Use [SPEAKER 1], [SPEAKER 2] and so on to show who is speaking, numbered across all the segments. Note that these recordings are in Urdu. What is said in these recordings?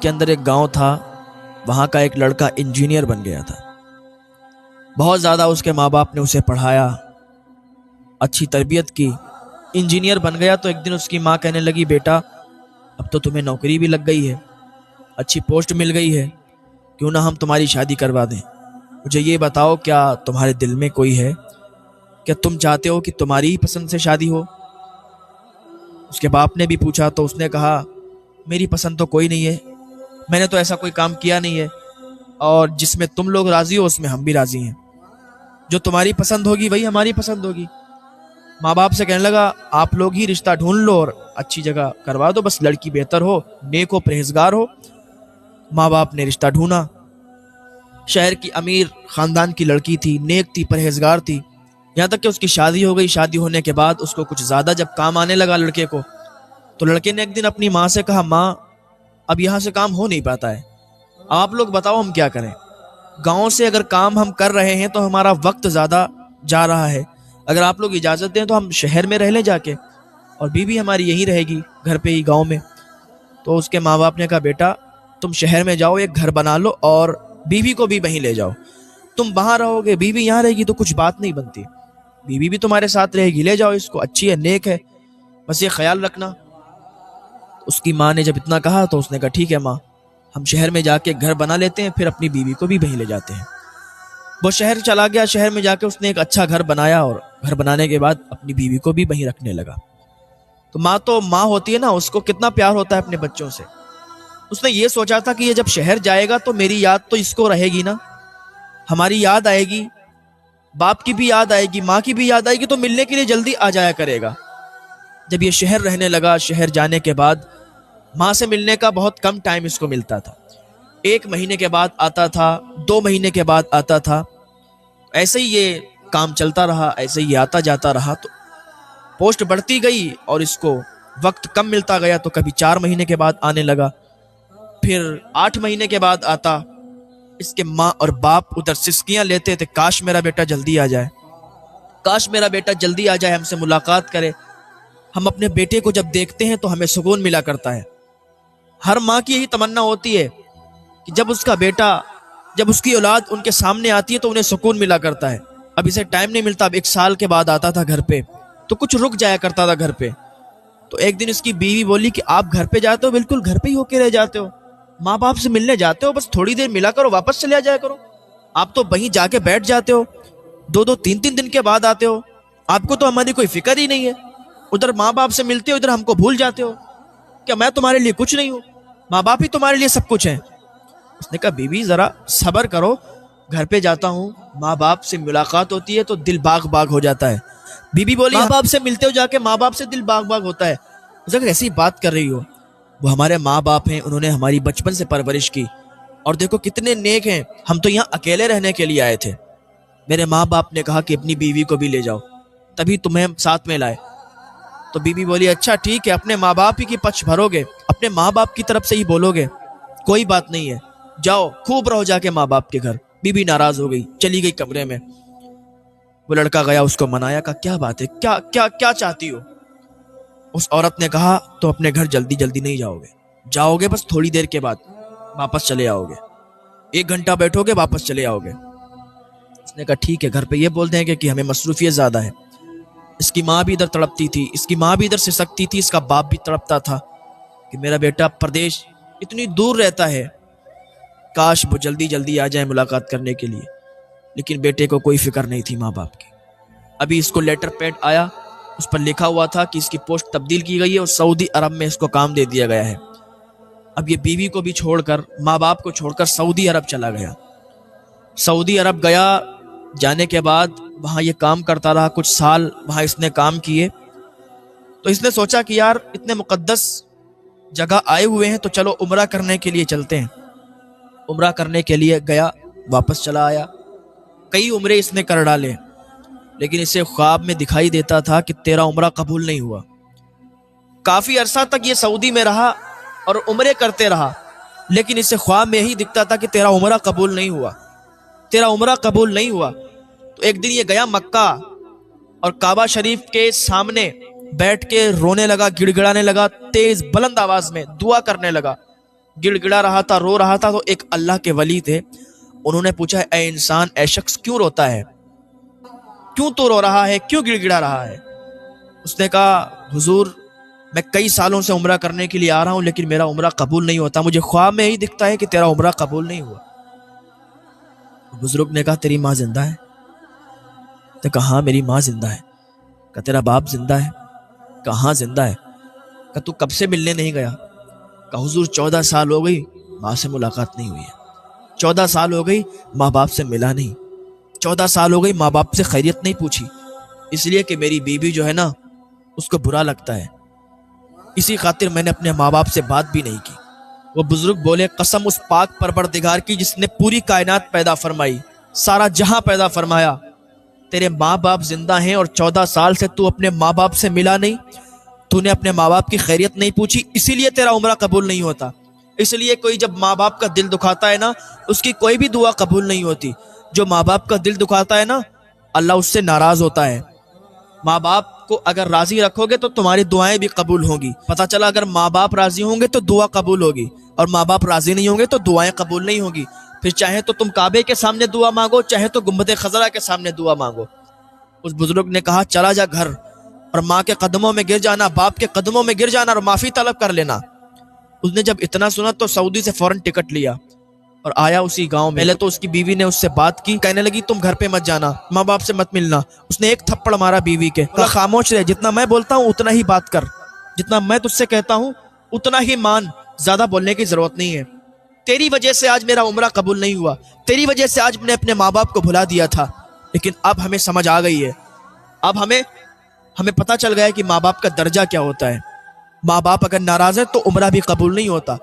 [SPEAKER 1] کے اندر ایک گاؤں تھا، وہاں کا ایک لڑکا انجینئر بن گیا تھا۔ بہت زیادہ اس کے ماں باپ نے اسے پڑھایا، اچھی تربیت کی، انجینئر بن گیا۔ تو ایک دن اس کی ماں کہنے لگی، بیٹا اب تو تمہیں نوکری بھی لگ گئی ہے، اچھی پوسٹ مل گئی ہے، کیوں نہ ہم تمہاری شادی کروا دیں؟ مجھے یہ بتاؤ، کیا تمہارے دل میں کوئی ہے؟ کیا تم چاہتے ہو کہ تمہاری ہی پسند سے شادی ہو؟ اس کے باپ نے بھی پوچھا تو اس نے کہا، میری پسند تو کوئی نہیں ہے، میں نے تو ایسا کوئی کام کیا نہیں ہے، اور جس میں تم لوگ راضی ہو اس میں ہم بھی راضی ہیں، جو تمہاری پسند ہوگی وہی ہماری پسند ہوگی۔ ماں باپ سے کہنے لگا، آپ لوگ ہی رشتہ ڈھونڈ لو اور اچھی جگہ کروا دو، بس لڑکی بہتر ہو، نیک ہو، پرہیزگار ہو۔ ماں باپ نے رشتہ ڈھونڈا، شہر کی امیر خاندان کی لڑکی تھی، نیک تھی، پرہیزگار تھی، یہاں تک کہ اس کی شادی ہو گئی۔ شادی ہونے کے بعد اس کو کچھ زیادہ جب کام آنے لگا لڑکے کو، تو لڑکے نے ایک دن اپنی ماں سے کہا، ماں اب یہاں سے کام ہو نہیں پاتا ہے، آپ لوگ بتاؤ ہم کیا کریں؟ گاؤں سے اگر کام ہم کر رہے ہیں تو ہمارا وقت زیادہ جا رہا ہے، اگر آپ لوگ اجازت دیں تو ہم شہر میں رہ لیں جا کے، اور بیوی ہماری یہیں رہے گی گھر پہ ہی گاؤں میں۔ تو اس کے ماں باپ نے کہا، بیٹا تم شہر میں جاؤ، ایک گھر بنا لو اور بیوی کو بھی وہیں لے جاؤ، تم وہاں رہو گے، بیوی یہاں رہے گی تو کچھ بات نہیں بنتی، بیوی بھی تمہارے ساتھ رہے گی، لے جاؤ اس کو، اچھی ہے، نیک ہے، بس یہ خیال رکھنا۔ اس کی ماں نے جب اتنا کہا تو اس نے کہا، ٹھیک ہے ماں، ہم شہر میں جا کے گھر بنا لیتے ہیں، پھر اپنی بیوی کو بھی وہیں لے جاتے ہیں۔ وہ شہر چلا گیا، شہر میں جا کے اس نے ایک اچھا گھر بنایا، اور گھر بنانے کے بعد اپنی بیوی کو بھی وہیں رکھنے لگا۔ تو ماں ہوتی ہے نا، اس کو کتنا پیار ہوتا ہے اپنے بچوں سے۔ اس نے یہ سوچا تھا کہ یہ جب شہر جائے گا تو میری یاد تو اس کو رہے گی نا، ہماری یاد آئے گی، باپ کی بھی یاد آئے گی، ماں کی بھی یاد آئے گی، تو ملنے کے لیے جلدی آ جایا کرے گا۔ جب یہ شہر رہنے لگا، شہر جانے کے بعد ماں سے ملنے کا بہت کم ٹائم اس کو ملتا تھا، 1 مہینے کے بعد آتا تھا، 2 مہینے کے بعد آتا تھا، ایسے ہی یہ کام چلتا رہا، ایسے ہی آتا جاتا رہا۔ تو پوسٹ بڑھتی گئی اور اس کو وقت کم ملتا گیا، تو کبھی 4 مہینے کے بعد آنے لگا، پھر 8 مہینے کے بعد آتا۔ اس کے ماں اور باپ ادھر سسکیاں لیتے تھے، کاش میرا بیٹا جلدی آ جائے، کاش میرا بیٹا جلدی آ جائے، ہم سے ملاقات کرے۔ ہم اپنے بیٹے کو جب دیکھتے ہیں تو ہمیں سکون ملا کرتا ہے۔ ہر ماں کی یہی تمنا ہوتی ہے کہ جب اس کا بیٹا، جب اس کی اولاد ان کے سامنے آتی ہے تو انہیں سکون ملا کرتا ہے۔ اب اسے ٹائم نہیں ملتا، اب 1 سال کے بعد آتا تھا گھر پہ، تو کچھ رک جایا کرتا تھا گھر پہ۔ تو ایک دن اس کی بیوی بولی کہ آپ گھر پہ جاتے ہو، بالکل گھر پہ ہی ہو کے رہ جاتے ہو، ماں باپ سے ملنے جاتے ہو، بس تھوڑی دیر ملا کرو، واپس چلے جایا کرو، آپ تو وہیں جا کے بیٹھ جاتے ہو، 2 3 دن کے بعد آتے ہو، آپ کو تو ہماری کوئی فکر ہی نہیں ہے، ادھر ماں باپ سے ملتے ہو، ادھر ہم کو بھول جاتے ہو، کیا میں تمہارے لیے کچھ نہیں ہوں؟ ماں باپ ہی تمہارے لیے سب کچھ ہیں۔ اس نے کہا، بیوی ذرا صبر کرو، گھر پہ جاتا ہوں، ماں باپ سے ملاقات ہوتی ہے تو دل باغ باغ ہو جاتا ہے۔ بیوی بولی، ماں باپ سے ملتے ہو جا کے، ماں باپ سے دل باغ باغ ہوتا ہے؟ اس نے کہا، ایسی بات کر رہی ہو، وہ ہمارے ماں باپ ہیں، انہوں نے ہماری بچپن سے پرورش کی، اور دیکھو کتنے نیک ہیں، ہم تو یہاں اکیلے رہنے کے لیے آئے تھے، میرے ماں باپ نے کہا کہ اپنی بیوی کو بھی لے جاؤ، تبھی تمہیں ساتھ میں لائے۔ تو بیوی بولی، اچھا ٹھیک ہے، اپنے ماں باپ ہی کی پچھ بھرو گے، اپنے ماں باپ کی طرف سے ہی بولو گے، کوئی بات نہیں ہے، جاؤ خوب رہو جا کے ماں باپ کے گھر۔ بیوی ناراض ہو گئی، چلی گئی کمرے میں۔ وہ لڑکا گیا، اس کو منایا، کہا، کیا بات ہے، کیا کیا کیا چاہتی ہو؟ اس عورت نے کہا، تو اپنے گھر جلدی جلدی نہیں جاؤ گے، جاؤ گے بس تھوڑی دیر کے بعد واپس چلے آؤ گے، 1 گھنٹہ بیٹھو گے، واپس چلے آؤ گے۔ اس نے کہا، ٹھیک ہے، گھر پہ یہ بول دیں گے کہ ہمیں مصروفیت زیادہ ہے۔ اس کی ماں بھی ادھر تڑپتی تھی، اس کی ماں بھی ادھر سے سکتی تھی، اس کا باپ بھی تڑپتا تھا کہ میرا بیٹا پردیش اتنی دور رہتا ہے، کاش وہ جلدی جلدی آ جائے ملاقات کرنے کے لیے، لیکن بیٹے کو کوئی فکر نہیں تھی ماں باپ کی۔ ابھی اس کو لیٹر پیڈ آیا، اس پر لکھا ہوا تھا کہ اس کی پوسٹ تبدیل کی گئی ہے اور سعودی عرب میں اس کو کام دے دیا گیا ہے۔ اب یہ بیوی کو بھی چھوڑ کر، ماں باپ کو چھوڑ کر سعودی عرب چلا گیا۔ سعودی عرب گیا، جانے کے بعد وہاں یہ کام کرتا رہا، کچھ سال وہاں اس نے کام کیے۔ تو اس نے سوچا کہ یار اتنے مقدس جگہ آئے ہوئے ہیں تو چلو عمرہ کرنے کے لیے چلتے ہیں۔ عمرہ کرنے کے لیے گیا، واپس چلا آیا، کئی عمرے اس نے کر ڈالے، لیکن اسے خواب میں دکھائی دیتا تھا کہ تیرا عمرہ قبول نہیں ہوا۔ کافی عرصہ تک یہ سعودی میں رہا اور عمرے کرتے رہا، لیکن اسے خواب میں یہی دکھتا تھا کہ تیرا عمرہ قبول نہیں ہوا، تیرا عمرہ قبول نہیں ہوا۔ تو ایک دن یہ گیا مکہ اور کعبہ شریف کے سامنے بیٹھ کے رونے لگا، گڑ گڑانے لگا، تیز بلند آواز میں دعا کرنے لگا، گڑ گڑا رہا تھا، رو رہا تھا، تو ایک اللہ کے ولی تھے، انہوں نے پوچھا اے انسان، اے شخص کیوں روتا ہے، کیوں تو رو رہا ہے، کیوں گڑ گڑا رہا ہے؟ اس نے کہا حضور میں کئی سالوں سے عمرہ کرنے کے لیے آ رہا ہوں لیکن میرا عمرہ قبول نہیں ہوتا، مجھے خواب میں ہی دکھتا ہے کہ تیرا عمرہ قبول نہیں ہوا۔ بزرگ نے کہا تیری ماں زندہ ہے؟ تو کہا ہاں میری ماں زندہ ہے۔ کہا تیرا باپ زندہ ہے؟ کہا ہاں زندہ ہے۔ کہا تو کب سے ملنے نہیں گیا؟ کہا حضور 14 سال ہو گئی ماں سے ملاقات نہیں ہوئی ہے، 14 سال ہو گئی ماں باپ سے ملا نہیں، 14 سال ہو گئی ماں باپ سے خیریت نہیں پوچھی، اس لیے کہ میری بیوی جو ہے نا اس کو برا لگتا ہے، اسی خاطر میں نے اپنے ماں باپ سے بات بھی نہیں کی۔ وہ بزرگ بولے قسم اس پاک پروردگار کی جس نے پوری کائنات پیدا فرمائی، سارا جہاں پیدا فرمایا، تیرے ماں باپ زندہ ہیں اور 14 سال سے تو اپنے ماں باپ سے ملا نہیں، تو نے اپنے ماں باپ کی خیریت نہیں پوچھی، اسی لیے تیرا عمرہ قبول نہیں ہوتا۔ اس لیے کوئی جب ماں باپ کا دل دکھاتا ہے نا اس کی کوئی بھی دعا قبول نہیں ہوتی۔ جو ماں باپ کا دل دکھاتا ہے نا اللہ اس سے ناراض ہوتا ہے۔ ماں باپ کو اگر راضی رکھو گے تو تمہاری دعائیں بھی قبول ہوں گی۔ پتہ چلا اگر ماں باپ راضی ہوں گے تو دعا قبول ہوگی، اور ماں باپ راضی نہیں ہوں گے تو دعائیں قبول نہیں ہوں گی۔ پھر چاہے تو تم کعبے کے سامنے دعا مانگو، چاہے تو گنبد خضرا کے سامنے دعا مانگو۔ اس بزرگ نے کہا چلا جا گھر اور ماں کے قدموں میں گر جانا، باپ کے قدموں میں گر جانا اور معافی طلب کر لینا۔ اس نے جب اتنا سنا تو سعودی سے فوراً ٹکٹ لیا اور آیا اسی گاؤں میں۔ پہلے تو اس کی بیوی نے اس سے بات کی، کہنے لگی تم گھر پہ مت جانا، ماں باپ سے مت ملنا۔ اس نے ایک تھپڑ مارا بیوی کے، کہا خاموش رہ، جتنا میں بولتا ہوں اتنا ہی بات کر، جتنا میں تجھ سے کہتا ہوں اتنا ہی مان، زیادہ بولنے کی ضرورت نہیں ہے۔ تیری وجہ سے آج میرا عمرہ قبول نہیں ہوا، تیری وجہ سے آج میں نے اپنے ماں باپ کو بھلا دیا تھا، لیکن اب ہمیں سمجھ آ گئی ہے، اب ہمیں پتہ چل گیا ہے کہ ماں باپ کا درجہ کیا ہوتا ہے۔ ماں باپ اگر ناراض ہے تو عمرہ بھی قبول نہیں ہوتا،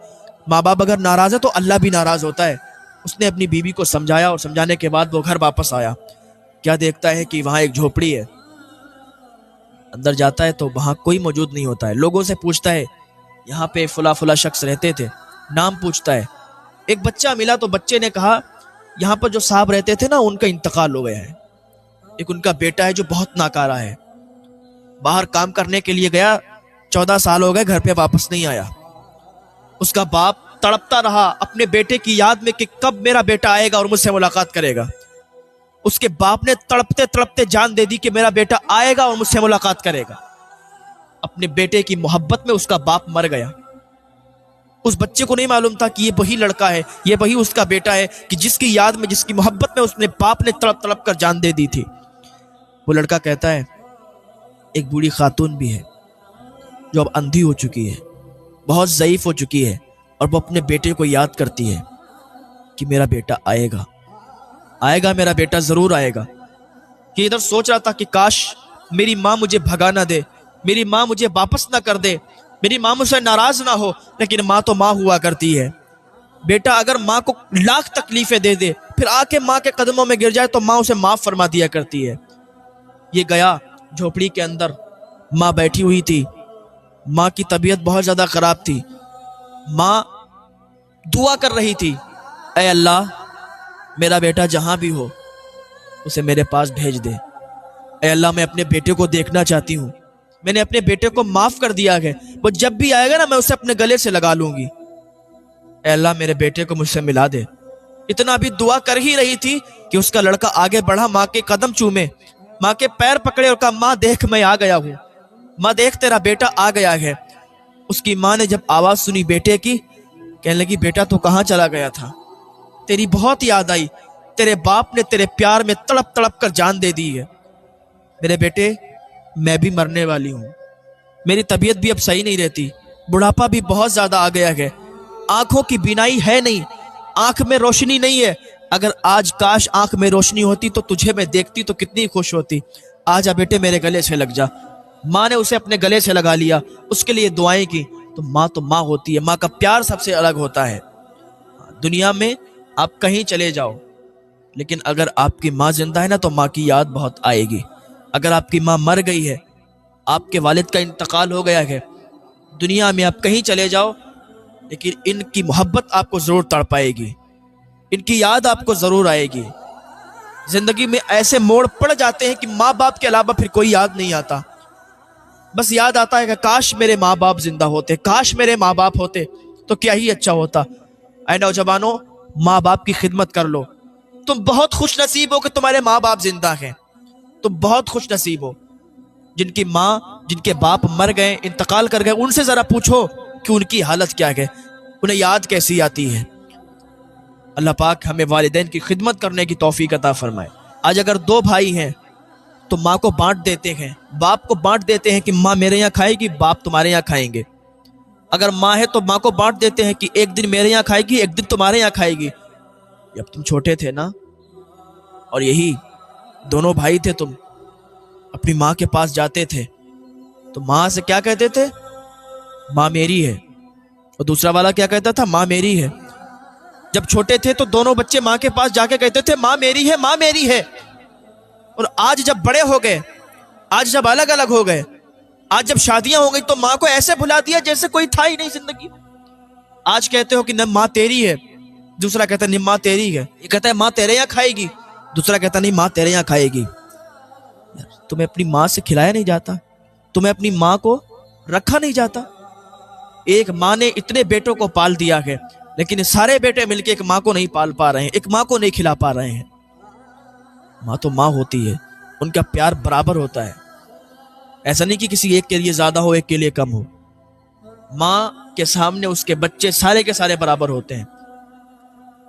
[SPEAKER 1] ماں باپ اگر ناراض ہے تو اللہ بھی ناراض ہوتا ہے۔ اس نے اپنی بیوی کو سمجھایا اور سمجھانے کے بعد وہ گھر واپس آیا۔ کیا دیکھتا ہے کہ وہاں ایک جھوپڑی ہے، اندر جاتا ہے تو وہاں کوئی موجود نہیں ہوتا ہے۔ لوگوں سے پوچھتا ہے یہاں پہ فلاں فلاں شخص رہتے تھے، نام پوچھتا ہے۔ ایک بچہ ملا تو بچے نے کہا یہاں پر جو صاحب رہتے تھے نا ان کا انتقال ہو گیا ہے، ایک ان کا بیٹا ہے جو بہت ناکارہ ہے، باہر کام کرنے کے لیے گیا، 14 سال ہو گئے گھر پہ واپس نہیں آیا۔ اس کا باپ تڑپتا رہا اپنے بیٹے کی یاد میں کہ کب میرا بیٹا آئے گا اور مجھ سے ملاقات کرے گا۔ اس کے باپ نے تڑپتے تڑپتے جان دے دی کہ میرا بیٹا آئے گا اور مجھ سے ملاقات کرے گا۔ اپنے بیٹے کی محبت میں اس کا باپ مر گیا۔ اس بچے کو نہیں معلوم تھا کہ یہ وہی لڑکا ہے، یہ وہی اس کا بیٹا ہے کہ جس کی یاد میں، جس کی محبت میں اس نے باپ نے تڑپ تڑپ کر جان دے دی تھی۔ وہ لڑکا کہتا ہے ایک بوڑھی خاتون بھی ہے جو اب اندھی ہو چکی ہے، بہت ضعیف ہو چکی ہے، اور وہ اپنے بیٹے کو یاد کرتی ہے کہ میرا بیٹا آئے گا، آئے گا، میرا بیٹا ضرور آئے گا۔ کہ ادھر سوچ رہا تھا کہ کاش میری ماں مجھے بھگا نہ دے، میری ماں مجھے واپس نہ کر دے، میری ماں مجھ سے ناراض نہ ہو، لیکن ماں تو ماں ہوا کرتی ہے۔ بیٹا اگر ماں کو لاکھ تکلیفیں دے دے پھر آ کے ماں کے قدموں میں گر جائے تو ماں اسے معاف فرما دیا کرتی ہے۔ یہ گیا جھوپڑی کے اندر، ماں بیٹھی ہوئی تھی، ماں کی طبیعت بہت زیادہ خراب تھی، ماں دعا کر رہی تھی اے اللہ میرا بیٹا جہاں بھی ہو اسے میرے پاس بھیج دے، اے اللہ میں اپنے بیٹے کو دیکھنا چاہتی ہوں، میں نے اپنے بیٹے کو معاف کر دیا ہے، وہ جب بھی آئے گا نا میں اسے اپنے گلے سے لگا لوں گی، اے اللہ میرے بیٹے کو مجھ سے ملا دے۔ اتنا بھی دعا کر ہی رہی تھی کہ اس کا لڑکا آگے بڑھا، ماں کے قدم چومے، ماں کے پیر پکڑے اور کہا ماں دیکھ میں آ گیا ہوں، ماں دیکھ تیرا بیٹا آ گیا ہے۔ اس کی ماں نے جب آواز سنی بیٹے کی، کہنے لگی بیٹا تو کہاں چلا گیا تھا، تیری بہت یاد آئی، تیرے باپ نے تیرے پیار میں تڑپ تڑپ کر جان دے دی ہے۔ میرے بیٹے میں بھی مرنے والی ہوں، میری طبیعت بھی اب صحیح نہیں رہتی، بڑھاپا بھی بہت زیادہ آ گیا ہے، آنکھوں کی بینائی ہے نہیں، آنکھ میں روشنی نہیں ہے، اگر آج کاش آنکھ میں روشنی ہوتی تو تجھے میں دیکھتی تو کتنی خوش ہوتی، آجا بیٹے میرے گلے سے لگ جا۔ ماں نے اسے اپنے گلے سے لگا لیا، اس کے لیے دعائیں کی۔ تو ماں ہوتی ہے، ماں کا پیار سب سے الگ ہوتا ہے۔ دنیا میں آپ کہیں چلے جاؤ لیکن اگر آپ کی ماں زندہ ہے نا تو ماں کی یاد بہت آئے گی۔ اگر آپ کی ماں مر گئی ہے، آپ کے والد کا انتقال ہو گیا ہے، دنیا میں آپ کہیں چلے جاؤ لیکن ان کی محبت آپ کو ضرور تڑپائے گی، ان کی یاد آپ کو ضرور آئے گی۔ زندگی میں ایسے موڑ پڑ جاتے ہیں کہ ماں باپ کے علاوہ پھر کوئی یاد نہیں آتا، بس یاد آتا ہے کہ کاش میرے ماں باپ زندہ ہوتے، کاش میرے ماں باپ ہوتے۔ تو کیا ہی اچھا ہوتا۔ اے نوجوانوں، ماں باپ کی خدمت کر لو۔ تم بہت خوش نصیب ہو کہ تمہارے ماں باپ زندہ ہیں، تم بہت خوش نصیب ہو۔ جن کی ماں، جن کے باپ مر گئے، انتقال کر گئے، ان سے ذرا پوچھو کہ ان کی حالت کیا ہے، انہیں یاد کیسی آتی ہے۔ اللہ پاک ہمیں والدین کی خدمت کرنے کی توفیق عطا فرمائے۔ آج اگر دو بھائی ہیں تو ماں کو بانٹ دیتے ہیں، باپ کو بانٹ دیتے ہیں کہ ماں میرے یہاں کھائے گی، باپ تمہارے یہاں کھائیں گے۔ اگر ماں ہے تو ماں کو بانٹ دیتے ہیں کہ ایک دن میرے یہاں کھائے گی، ایک دن تمہارے یہاں کھائے گی۔ جب تم چھوٹے تھے نا، اور یہی دونوں بھائی تھے، تم اپنی ماں کے پاس جاتے تھے تو ماں سے کیا کہتے تھے؟ ماں میری ہے۔ اور دوسرا والا کیا کہتا تھا؟ ماں میری ہے۔ جب چھوٹے تھے تو دونوں بچے ماں کے پاس جا کے کہتے تھے ماں میری ہے، ماں میری ہے۔ اور آج جب بڑے ہو گئے، آج جب الگ الگ ہو گئے، آج جب شادیاں ہو گئی تو ماں کو ایسے بھلا دیا جیسے کوئی تھا ہی نہیں زندگی۔ آج کہتے ہو کہ نہ ماں تیری ہے، دوسرا کہتا ہے نہیں ماں تیری ہے۔ یہ کہتا ہے ماں تیرے یہاں کھائے گی، دوسرا کہتا نہیں ماں تیرے یہاں کھائے گی۔ تمہیں اپنی ماں سے کھلایا نہیں جاتا، تمہیں اپنی ماں کو رکھا نہیں جاتا۔ ایک ماں نے اتنے بیٹوں کو پال دیا ہے، لیکن سارے بیٹے مل کے ایک ماں کو نہیں پال پا رہے ہیں، ایک ماں کو نہیں کھلا پا رہے ہیں۔ ماں تو ماں ہوتی ہے، ان کا پیار برابر ہوتا ہے، ایسا نہیں کہ کسی ایک کے لیے زیادہ ہو، ایک کے لیے کم ہو۔ ماں کے سامنے اس کے بچے سارے کے سارے برابر ہوتے ہیں۔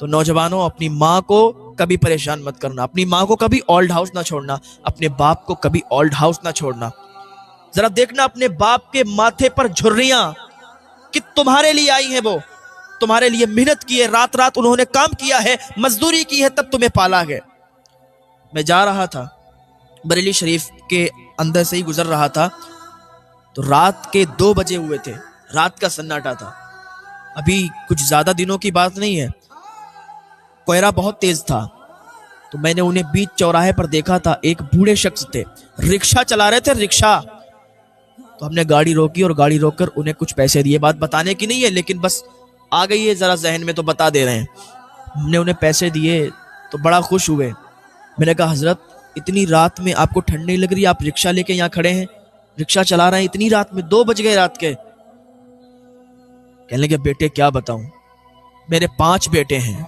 [SPEAKER 1] تو نوجوانوں، اپنی ماں کو کبھی پریشان مت کرنا، اپنی ماں کو کبھی اولڈ ہاؤس نہ چھوڑنا، اپنے باپ کو کبھی اولڈ ہاؤس نہ چھوڑنا۔ ذرا دیکھنا اپنے باپ کے ماتھے پر جھریاں کہ تمہارے لیے آئی ہیں، وہ تمہارے لیے محنت کی ہے، رات رات انہوں نے کام کیا ہے، مزدوری کی ہے، تب تمہیں پالا ہے۔ میں جا رہا تھا بریلی شریف کے اندر سے ہی گزر رہا تھا تو رات کے 2 بجے ہوئے تھے، رات کا سناٹا تھا، ابھی کچھ زیادہ دنوں کی بات نہیں ہے، کوہرا بہت تیز تھا۔ تو میں نے انہیں بیچ چوراہے پر دیکھا تھا، ایک بوڑھے شخص تھے، رکشہ چلا رہے تھے، رکشہ۔ تو ہم نے گاڑی روکی اور گاڑی روک کر انہیں کچھ پیسے دیے، بات بتانے کی نہیں ہے لیکن بس آ گئی ہے ذرا ذہن میں تو بتا دے رہے ہیں۔ ہم نے انہیں پیسے دیے تو بڑا خوش ہوئے۔ میں نے کہا حضرت اتنی رات میں آپ کو ٹھنڈ نہیں لگ رہی؟ آپ رکشہ لے کے یہاں کھڑے ہیں، رکشہ چلا رہے ہیں اتنی رات میں، 2 بج گئے رات کے۔ کہنے لگے بیٹے کیا بتاؤں، میرے 5 بیٹے ہیں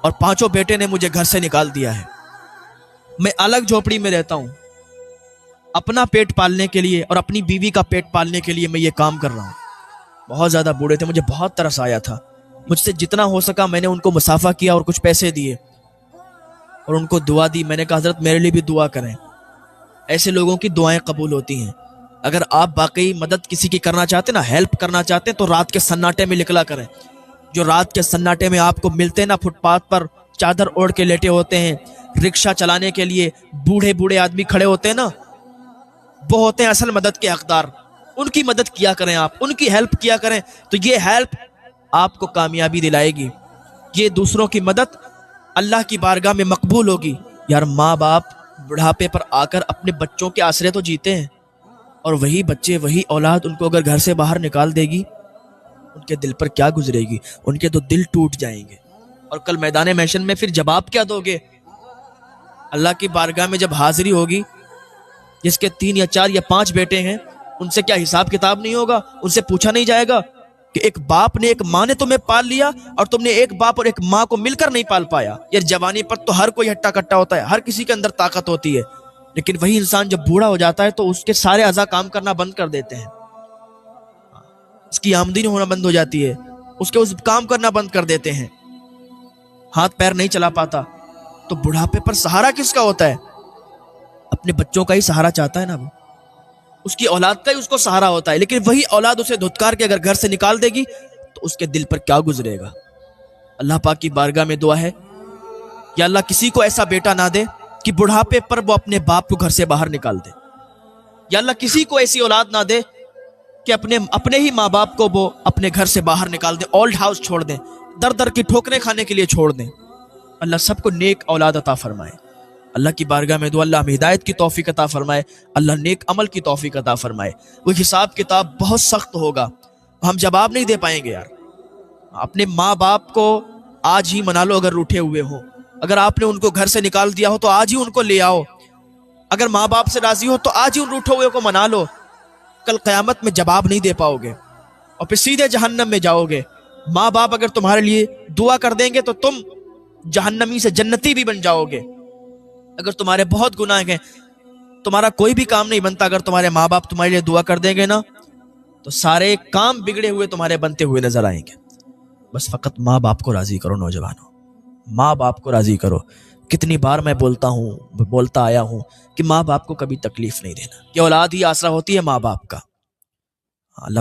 [SPEAKER 1] اور 5 بیٹے نے مجھے گھر سے نکال دیا ہے، میں الگ جھوپڑی میں رہتا ہوں، اپنا پیٹ پالنے کے لیے اور اپنی بیوی کا پیٹ پالنے کے لیے میں یہ کام کر رہا ہوں۔ بہت زیادہ بوڑھے تھے، مجھے بہت ترس آیا تھا، مجھ سے جتنا ہو سکا میں نے ان کو مسافہ کیا اور کچھ پیسے دیے اور ان کو دعا دی۔ میں نے کہا حضرت میرے لیے بھی دعا کریں، ایسے لوگوں کی دعائیں قبول ہوتی ہیں۔ اگر آپ واقعی مدد کسی کی کرنا چاہتے ہیں نا، ہیلپ کرنا چاہتے ہیں تو رات کے سناٹے میں نکلا کریں۔ جو رات کے سناٹے میں آپ کو ملتے ہیں نا، فٹ پاتھ پر چادر اوڑھ کے لیٹے ہوتے ہیں، رکشہ چلانے کے لیے بوڑھے بوڑھے آدمی کھڑے ہوتے ہیں نا، وہ ہوتے ہیں اصل مدد کے حقدار۔ ان کی مدد کیا کریں، آپ ان کی ہیلپ کیا کریں، تو یہ ہیلپ آپ کو کامیابی دلائے گی، یہ دوسروں کی مدد اللہ کی بارگاہ میں مقبول ہوگی۔ یار ماں باپ بڑھاپے پر آ کر اپنے بچوں کے آسرے تو جیتے ہیں، اور وہی بچے، وہی اولاد ان کو اگر گھر سے باہر نکال دے گی، ان کے دل پر کیا گزرے گی؟ ان کے تو دل ٹوٹ جائیں گے، اور کل میدان محشر میں پھر جواب کیا دو گے؟ اللہ کی بارگاہ میں جب حاضری ہوگی، جس کے 3 یا 4 یا 5 بیٹے ہیں، ان سے کیا حساب کتاب نہیں ہوگا؟ ان سے پوچھا نہیں جائے گا کہ ایک باپ نے، ایک ماں نے تمہیں پال لیا اور تم نے ایک باپ اور ایک ماں کو مل کر نہیں پال پایا؟ یہ جوانی پر تو ہر کوئی ہٹا کٹا ہوتا ہے، ہر کسی کے اندر طاقت ہوتی ہے، لیکن وہی انسان جب بوڑھا ہو جاتا ہے تو اس کے سارے اعضاء کام کرنا بند کر دیتے ہیں، اس کی آمدنی ہونا بند ہو جاتی ہے، اس کے کام کرنا بند کر دیتے ہیں، ہاتھ پیر نہیں چلا پاتا۔ تو بڑھاپے پر سہارا کس کا ہوتا ہے؟ اپنے بچوں کا ہی سہارا چاہتا ہے نا، وہ اس کی اولاد کا ہی اس کو سہارا ہوتا ہے، لیکن وہی اولاد اسے دھتکار کے اگر گھر سے نکال دے گی تو اس کے دل پر کیا گزرے گا؟ اللہ پاک کی بارگاہ میں دعا ہے، یا اللہ کسی کو ایسا بیٹا نہ دے کہ بڑھاپے پر وہ اپنے باپ کو گھر سے باہر نکال دے، یا اللہ کسی کو ایسی اولاد نہ دے کہ اپنے ہی ماں باپ کو وہ اپنے گھر سے باہر نکال دیں، اولڈ ہاؤس چھوڑ دیں، در در کی ٹھوکریں کھانے کے لیے چھوڑ دیں۔ اللہ سب کو نیک اولاد عطا فرمائے۔ اللہ کی بارگاہ میں دعا، اللہ ہمیں ہدایت کی توفیق عطا فرمائے، اللہ نیک عمل کی توفیق عطا فرمائے۔ وہ حساب کتاب بہت سخت ہوگا، ہم جواب نہیں دے پائیں گے۔ یار اپنے ماں باپ کو آج ہی منا لو، اگر روٹھے ہوئے ہو، اگر آپ نے ان کو گھر سے نکال دیا ہو تو آج ہی ان کو لے آؤ، اگر ماں باپ سے راضی ہو تو آج ہی ان روٹھے ہوئے کو منا لو۔ کل قیامت میں جواب نہیں دے پاؤ گے اور پھر سیدھے جہنم میں جاؤ گے۔ ماں باپ اگر تمہارے لیے دعا کر دیں گے تو تم جہنمی سے جنتی بھی بن جاؤ گے. اگر تمہارے بہت گناہ ہیں، تمہارا کوئی بھی کام نہیں بنتا، اگر تمہارے ماں باپ تمہارے لیے دعا کر دیں گے نا تو سارے کام بگڑے ہوئے تمہارے بنتے ہوئے نظر آئیں گے. بس فقط ماں باپ کو راضی کرو نوجوانوں، ماں باپ کو راضی کرو. کتنی بار میں بولتا آیا ہوں کہ ماں باپ کو کبھی تکلیف نہیں دینا. یہ اولاد ہی آسرا ہوتی ہے ماں باپ کا.